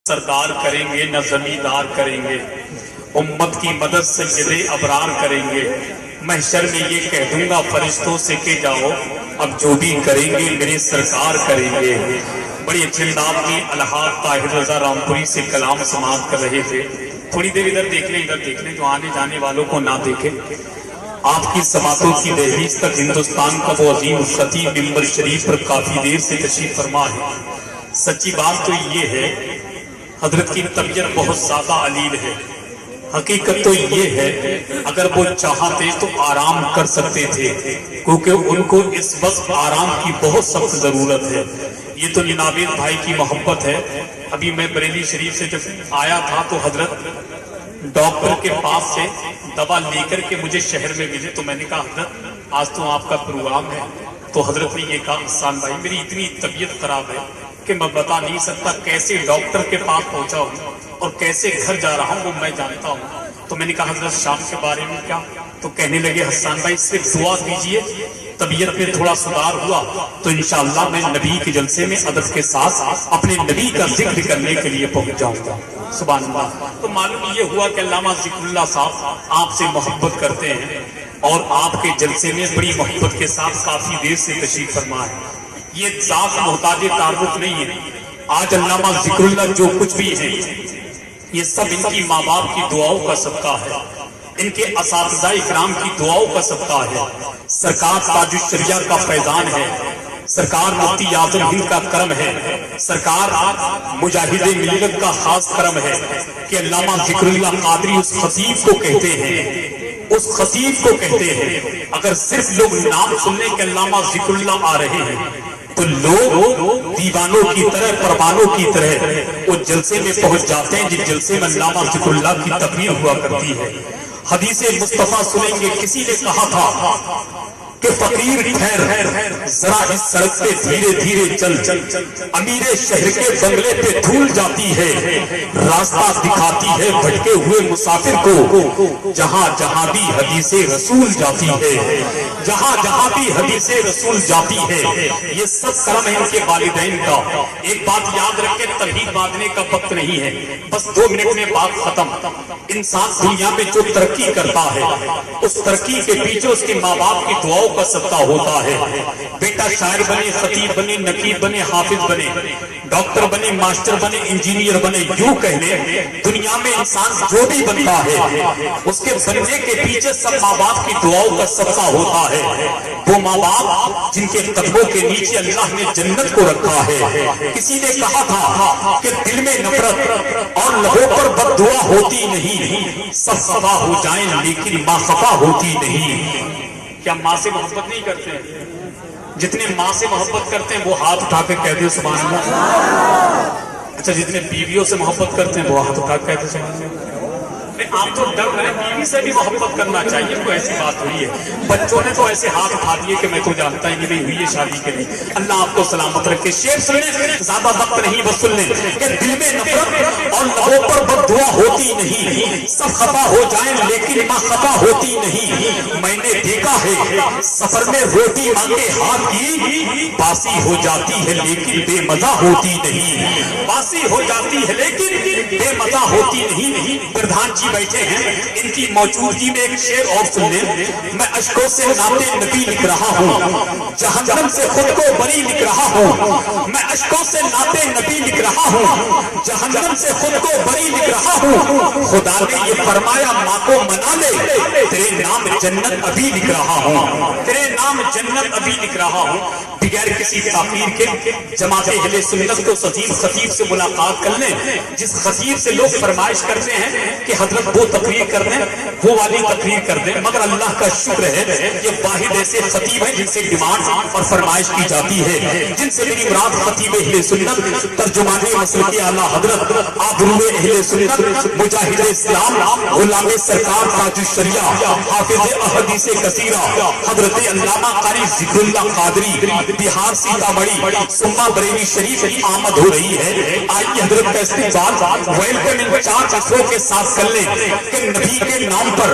سردار کریں گے نہ زمیندار کریں گے، امت کی مدد سید ابرار کریں گے۔ محشر میں یہ کہہ دوں گا فرشتوں سے کہ جاؤ اب جو بھی کریں گے میرے سرکار کریں گے۔ بڑی اچھے انداز میں الحاج طاہر رضا رامپوری سے کلام سماعت کر رہے تھے۔ تھوڑی دیر ادھر دیکھ لیں، ادھر دیکھ لیں، جو آنے جانے والوں کو نہ دیکھیں۔ آپ کی سماعتوں کی دہلیز تک ہندوستان کا وہ عظیم خطیب منبر شریف پر کافی دیر سے تشریف فرما ہے۔ سچی بات تو یہ ہے حضرت کی طبیعت بہت زیادہ علیل ہے۔ حقیقت تو یہ ہے اگر وہ چاہتے تو آرام کر سکتے تھے، کیونکہ ان کو اس وقت آرام کی بہت سخت ضرورت ہے۔ یہ تو ننابید بھائی کی محبت ہے۔ ابھی میں بریلی شریف سے جب آیا تھا تو حضرت ڈاکٹر کے پاس سے دوا لے کر کے مجھے شہر میں ملے، تو میں نے کہا حضرت آج تو آپ کا پروگرام ہے۔ تو حضرت نے یہ کہا حسان بھائی میری اتنی طبیعت خراب ہے کہ میں بتا نہیں سکتا کیسے ڈاکٹر کے پاس پہنچا ہوں اور کیسے گھر جا رہا ہوں وہ میں جانتا ہوں۔ تو میں نے کہا حضرت شام کے بارے میں کیا؟ تو کہنے لگے حسان بھائی صرف دعا دیجئے، طبیعت میں تھوڑا سدھار ہوا تو انشاءاللہ میں نبی کے جلسے میں ادب کے ساتھ اپنے نبی کا ذکر کرنے کے لیے پہنچ جاؤں گا۔ سبحان اللہ۔ تو معلوم یہ ہوا کہ علامہ ذکر اللہ صاحب آپ سے محبت کرتے ہیں اور آپ کے جلسے میں بڑی محبت کے ساتھ کافی دیر سے تشریف فرما ہے۔ یہ ذات محتاج تعارف نہیں ہے۔ آج علامہ ذکر اللہ جو کچھ بھی ہے یہ سب ان کی ماں باپ کی دعاؤں کا صدقہ ہے، ان کے اساتذہ اکرام کی دعاؤں کا صدقہ ہے، سرکار تاج الشریعہ کا فیضان ہے، سرکار مفتی اعظم ہند کا کرم ہے، سرکار مجاہد ملت کا خاص کرم ہے کہ علامہ ذکر اللہ قادری اس خطیب کو کہتے ہیں، اس خطیب کو کہتے ہیں۔ اگر صرف لوگ نام سننے کے علامہ ذکر اللہ آ رہے ہیں تو لوگ دیوانوں کی طرح پروانوں کی طرح وہ جلسے میں پہنچ جاتے ہیں جس جلسے میں علامہ ذکر اللہ کی تقریر ہوا کرتی ہے۔ حدیث مصطفیٰ سنیں گے، کسی نے کہا تھا کہ فقیر ٹھہر ذرا اس سڑک پہ دھیرے دھیرے چل، امیر شہر کے بنگلے پہ دھول جاتی ہے، راستہ دکھاتی ہے بھٹکے ہوئے مسافر کو، جہاں جہاں بھی حدیث رسول جاتی ہے، جہاں جہاں بھی حدیث رسول جاتی ہے۔ یہ سب کرم ہے ان کے والدین کا۔ ایک بات یاد رکھیں، تبلیغ باندھنے کا وقت نہیں ہے، بس 2 منٹ میں بات ختم۔ انسان دنیا میں جو ترقی کرتا ہے اس ترقی کے پیچھے اس کے ماں باپ کی دعاؤں کا صدقہ ہوتا ہے۔ بیٹا شاعر بنے، خطیب بنے، نقیب بنے، حافظ بنے، ڈاکٹر بنے، ماسٹر بنے، انجینئر بنے، یوں کہہ لیں دنیا میں انسان جو بھی بنتا ہے اس کے بننے کے پیچھے سب ماں باپ کی دعاؤں کا صدقہ ہوتا ہے۔ وہ ماں باپ جن کے قدموں کے نیچے اللہ نے جنت کو رکھا ہے۔ کسی نے کہا تھا کہ دل میں نفرت اور لبوں پر بد دعا ہوتی نہیں، سب خفا ہو جائیں لیکن ماں خفا ہوتی نہیں۔ کیا ماں سے محبت نہیں کرتے ہیں؟ جتنے ماں سے محبت کرتے ہیں وہ ہاتھ اٹھا کے کہہ دیں سبحان اللہ۔ اچھا جتنے بیویوں سے محبت کرتے ہیں وہ ہاتھ اٹھا کے کہتے ہیں سبحان اللہ۔ آپ تو ڈر رہے بیوی سے بھی محبت کرنا چاہیے، کوئی ایسی بات ہوئی ہے؟ بچوں نے تو ایسے ہاتھ اٹھا دیے کہ میں تو جانتا ہی نہیں ہوئی ہے شادی کے لیے۔ اللہ آپ کو سلامت رکھے۔ شعر سنیں، زیادہ وقت نہیں بس سن لیں کہ دل میں نفرت اور لبوں پر بد دعا ہوتی نہیں، سب خفا ہو جائیں لیکن ماں خفا ہوتی نہیں۔ میں نے دیکھا ہے سفر میں روٹی مانگے ہاتھ کی باسی ہو جاتی ہے لیکن بے مزہ ہوتی نہیں، باسی ہو جاتی ہے لیکن بے مزہ ہوتی نہیں۔ پردھان جی بیٹھے ہیں، ان کی موجودگی میں ایک شعر اور سن لیں۔ میں اشکوں سے نعت نبی لکھ رہا ہوں، جہنم سے خود کو بری لکھ رہا ہوں۔ میں اشکوں سے نعت نبی لکھ رہا ہوں، جہنم سے خود کو بری لکھ رہا ہوں۔ خدا نے یہ فرمایا ماں کو منا لے، تیرے نام جنت ابھی لکھ رہا ہوں، تیرے نام جنت ابھی لکھ رہا ہوں۔ بغیر کسی تاخیر کے جماعت اہل سنت کو خطیب سے ملاقات کر لیں، جس خطیب سے لوگ فرمائش کرتے ہیں کہ حضرت وہ تقریر کر دیں، وہ والی تقریر کر دیں، مگر اللہ کا شکر ہے یہ واحد ایسے خطیب ہیں جن سے ڈیمانڈ اور فرمائش کی جاتی ہے، جن سے میری مراد خطیب اہل سنت، ترجمان مسلک اعلیٰ حضرت آبرو اہل سنت، مجاہد اسلام، غلام سرکار تاج الشریعہ، حافظ احادیث کثیرہ، حضرت علامہ قاری ذکر اللہ قادری، بہار سیتامڑھی سما بریلی شریف کی آمد ہو رہی ہے۔ آئیے حضرت کا استقبال ویلکم ان 4 چیزوں کے ساتھ کر لیں کہ نبی کے نام پر